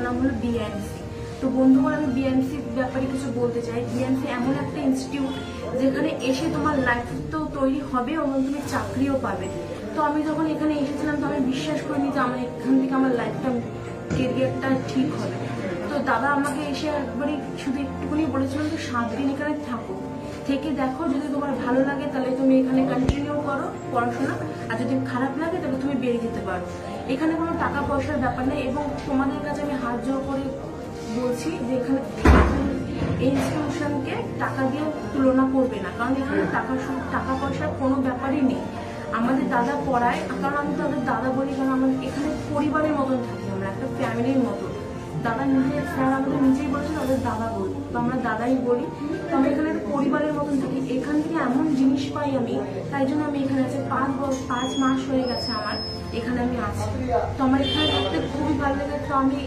নাম হলো বিএমসি। তো বন্ধুগণ, আমি বিএমসি ব্যাপারে কিছু বলতে চাই। বিএমসি এমন একটা ইনস্টিটিউট যেখানে এসে তোমার লাইফ তো তৈরি হবে এবং তুমি চাকরিও পাবে। তো আমি যখন এখানে এসেছিলাম তো আমি বিশ্বাস করিনি যে আমার এখান থেকে আমার লাইফটা কেরিয়ারটা ঠিক হবে। তো দাদা আমাকে এসে একবারই শুধু একটুখানি বলেছিলাম যে 7 দিন এখানে থাকো, থেকে দেখো, যদি তোমার ভালো লাগে তাহলে তুমি এখানে কন্টিনিউ করো পড়াশোনা, আর যদি খারাপ লাগে তাহলে তুমি বেরিয়ে যেতে পারো। এখানে কোনো টাকা পয়সার ব্যাপার নেই এবং তোমাদের কাছে আমি হাত জোড় করে বলছি যে এখানে এই ইনস্টিটিউশনকে টাকা দিয়ে তুলনা করবে না, কারণ এখানে টাকা পয়সার কোনো ব্যাপারই নেই। আমাদের দাদা পড়ায়, কারণ আমি তাদের দাদা বলি কারণ আমাদের এখানে পরিবারের মতন থাকি, আমরা একটা ফ্যামিলির মতন। দাদা নিজের স্যার আমাদের নিজেই বলেছে তাদের দাদা বলি, তো আমরা দাদাই বলি। তো আমি এখানে পরিবারের মতন থাকি, এখান থেকে এমন জিনিস পাই আমি, তাই জন্য আমি এখানে আছি। 5 মাস হয়ে গেছে আমার এখানে আমি আছি। তো আমার এখানে থাকতে খুবই ভালো লাগে। তো আমি